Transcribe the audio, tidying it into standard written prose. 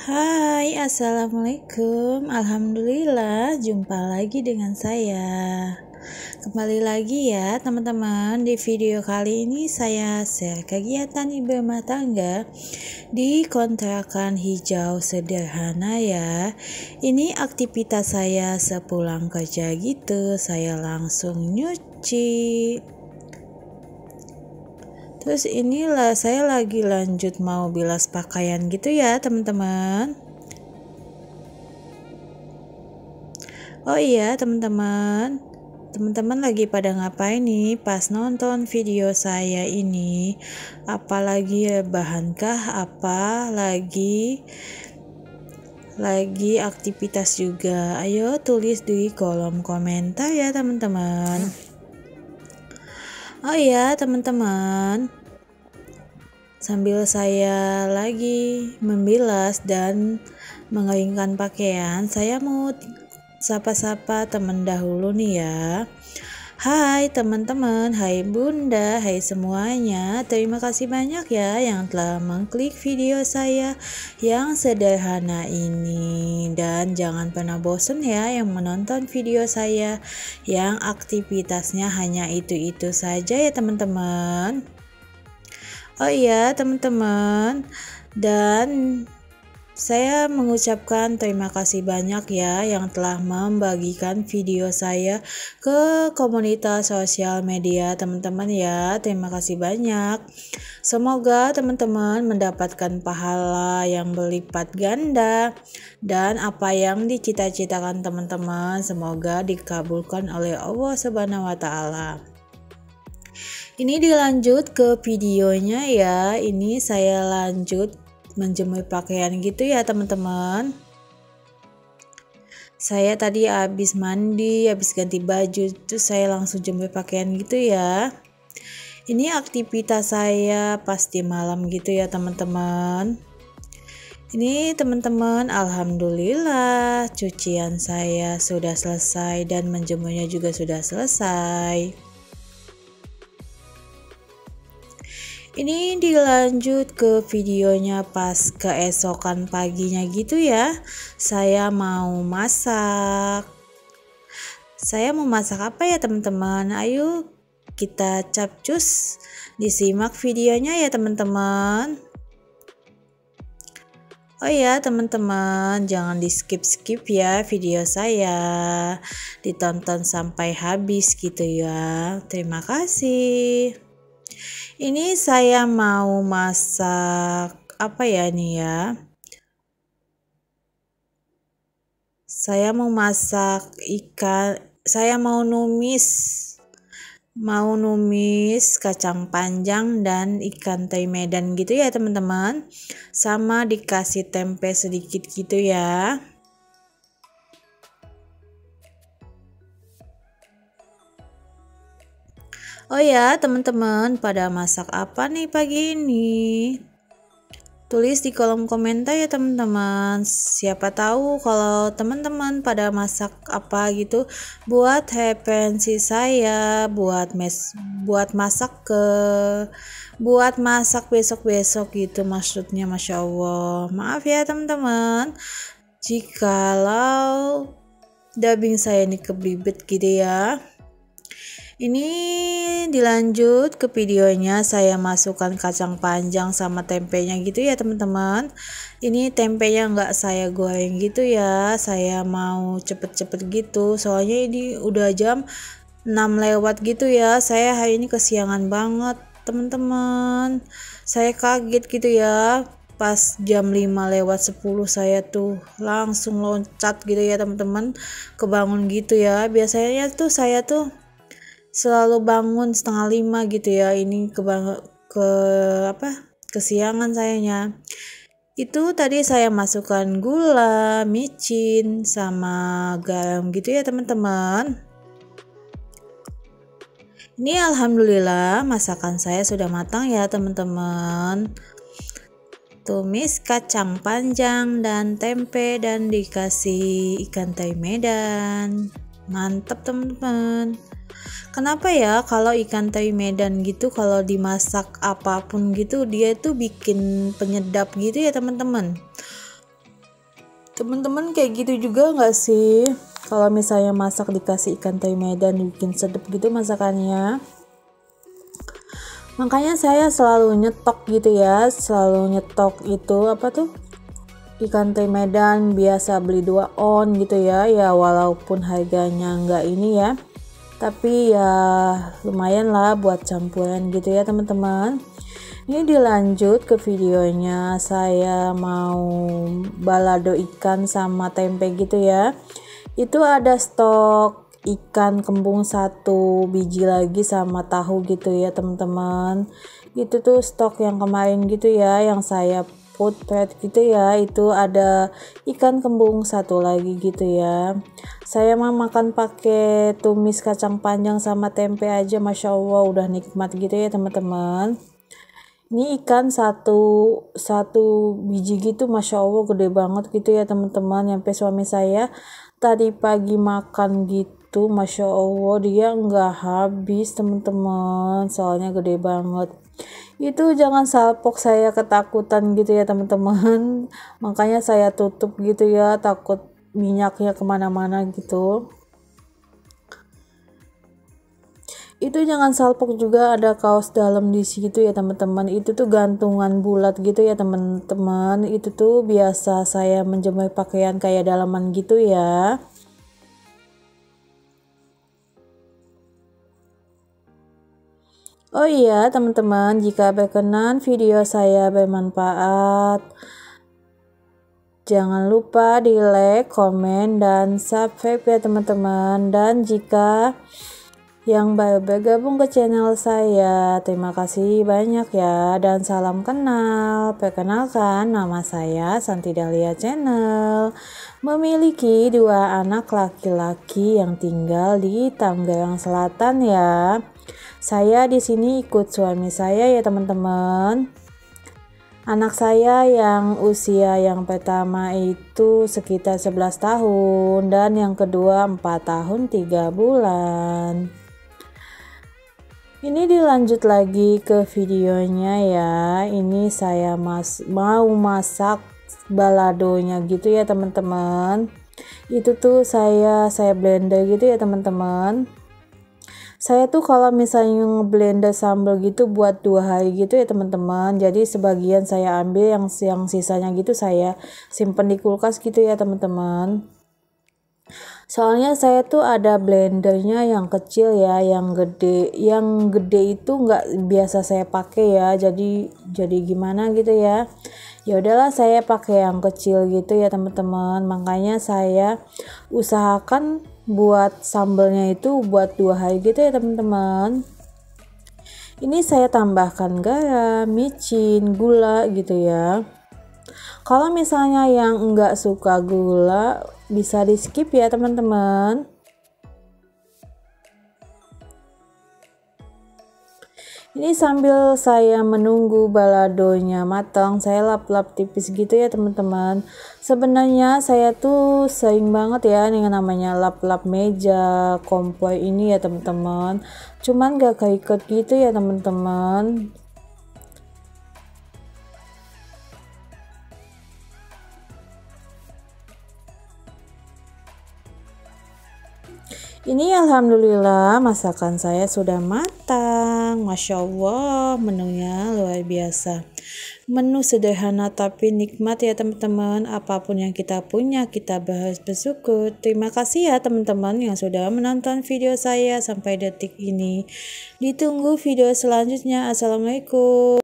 Hai, assalamualaikum. Alhamdulillah, jumpa lagi dengan saya. Kembali lagi ya, teman-teman. Di video kali ini saya share kegiatan ibu rumah tangga di kontrakan hijau sederhana ya. Ini aktivitas saya sepulang kerja gitu. Saya langsung nyuci. Terus inilah saya lagi lanjut mau bilas pakaian gitu ya teman-teman. Oh iya teman-teman lagi pada ngapain nih pas nonton video saya ini? Apalagi rebahankah? Apa lagi aktivitas juga? Ayo tulis di kolom komentar ya teman-teman. Oh iya teman-teman, sambil saya lagi membilas dan mengeringkan pakaian, saya mau sapa-sapa teman dahulu nih ya. Hai teman-teman, hai bunda, hai semuanya. Terima kasih banyak ya yang telah mengklik video saya yang sederhana ini. Dan jangan pernah bosan ya yang menonton video saya yang aktivitasnya hanya itu-itu saja ya teman-teman. Oh iya teman-teman, dan saya mengucapkan terima kasih banyak ya yang telah membagikan video saya ke komunitas sosial media teman-teman ya. Terima kasih banyak. Semoga teman-teman mendapatkan pahala yang berlipat ganda dan apa yang dicita-citakan teman-teman semoga dikabulkan oleh Allah Subhanahu wa taala. Ini dilanjut ke videonya ya. Ini saya lanjut menjemur pakaian gitu ya teman-teman. Saya tadi habis mandi, habis ganti baju, terus saya langsung jemur pakaian gitu ya. Ini aktivitas saya pas di malam gitu ya teman-teman. Ini teman-teman, alhamdulillah cucian saya sudah selesai dan menjemurnya juga sudah selesai. Ini dilanjut ke videonya pas keesokan paginya gitu ya. Saya mau masak. Saya mau masak apa ya teman-teman? Ayo kita capcus. Disimak videonya ya teman-teman. Oh ya teman-teman, jangan di skip-skip ya video saya. Ditonton sampai habis gitu ya. Terima kasih. Ini saya mau masak apa ya nih ya? Saya mau masak ikan, saya mau numis kacang panjang dan ikan teri Medan gitu ya teman-teman. Sama dikasih tempe sedikit gitu ya. Oh ya teman-teman, pada masak apa nih pagi ini? Tulis di kolom komentar ya teman-teman. Siapa tahu kalau teman-teman pada masak apa gitu buat referensi saya buat masak besok-besok gitu maksudnya. Masya Allah. Maaf ya teman-teman jikalau dubbing saya ini keblibet gitu ya. Ini dilanjut ke videonya, saya masukkan kacang panjang sama tempenya gitu ya teman-teman. Ini tempenya nggak saya goreng gitu ya, saya mau cepet-cepet gitu soalnya ini udah jam 6 lewat gitu ya. Saya hari ini kesiangan banget teman-teman, saya kaget gitu ya. Pas jam 5 lewat 10 saya tuh langsung loncat gitu ya teman-teman, kebangun gitu ya. Biasanya tuh saya tuh selalu bangun setengah 5 gitu ya. Ini kesiangan sayanya. Itu tadi saya masukkan gula, micin sama garam gitu ya teman-teman. Ini alhamdulillah masakan saya sudah matang ya teman-teman. Tumis kacang panjang dan tempe dan dikasih ikan teri Medan. Mantap teman-teman. Kenapa ya kalau ikan teri Medan gitu kalau dimasak apapun gitu dia tuh bikin penyedap gitu ya teman-teman. Teman-teman kayak gitu juga nggak sih? Kalau misalnya masak dikasih ikan tai medan bikin sedep gitu masakannya. Makanya saya selalu nyetok gitu ya, selalu nyetok itu apa tuh? Ikan tai medan biasa beli 2 on gitu ya. Ya walaupun harganya nggak ini ya. Tapi ya lumayan lah buat campuran gitu ya teman-teman. Ini dilanjut ke videonya, saya mau balado ikan sama tempe gitu ya. Itu ada stok ikan kembung 1 biji lagi sama tahu gitu ya teman-teman. Itu tuh stok yang kemarin gitu ya, yang saya potret gitu ya. Itu ada ikan kembung 1 lagi gitu ya. Saya mau makan pakai tumis kacang panjang sama tempe aja, masya Allah udah nikmat gitu ya teman-teman. Ini ikan satu biji gitu, masya Allah gede banget gitu ya teman-teman. Sampai suami saya tadi pagi makan gitu, masya Allah dia nggak habis teman-teman, soalnya gede banget. Itu jangan salpok, saya ketakutan gitu ya teman-teman. Makanya saya tutup gitu ya, takut minyaknya kemana-mana gitu. Itu jangan salpok juga, ada kaos dalam di situ ya teman-teman. Itu tuh gantungan bulat gitu ya teman-teman. Itu tuh biasa saya menjemur pakaian kayak dalaman gitu ya. Oh iya teman-teman, jika berkenan video saya bermanfaat, jangan lupa di like, komen, dan subscribe ya teman-teman. Dan jika yang baru bergabung ke channel saya, terima kasih banyak ya, dan salam kenal. Perkenalkan, nama saya Santi Dahlia Channel, memiliki 2 anak laki-laki yang tinggal di Tangerang Selatan ya. Saya di sini ikut suami saya ya teman-teman. Anak saya yang usia yang pertama itu sekitar 11 tahun dan yang kedua 4 tahun 3 bulan. Ini dilanjut lagi ke videonya ya. Ini saya mau masak baladonya gitu ya teman-teman. Itu tuh saya blender gitu ya teman-teman. Saya tuh kalau misalnya ngeblender sambal gitu buat 2 hari gitu ya teman-teman. Jadi sebagian saya ambil, yang sisanya gitu saya simpen di kulkas gitu ya teman-teman. Soalnya saya tuh ada blendernya yang kecil ya, yang gede itu nggak biasa saya pakai ya, jadi gimana gitu ya. Ya udahlah saya pakai yang kecil gitu ya teman-teman. Makanya saya usahakan buat sambelnya itu buat 2 hari gitu ya teman-teman. Ini saya tambahkan garam, micin, gula gitu ya. Kalau misalnya yang enggak suka gula bisa di skip ya teman-teman. Ini sambil saya menunggu baladonya matang, saya lap-lap tipis gitu ya teman-teman. Sebenarnya saya tuh sering banget ya dengan namanya lap-lap meja, kompor ini ya teman-teman. Cuman gak keikat gitu ya teman-teman. Ini alhamdulillah masakan saya sudah matang. Masya Allah, menunya luar biasa. Menu sederhana tapi nikmat ya teman-teman. Apapun yang kita punya, kita harus bersyukur. Terima kasih ya teman-teman yang sudah menonton video saya sampai detik ini. Ditunggu video selanjutnya. Assalamualaikum.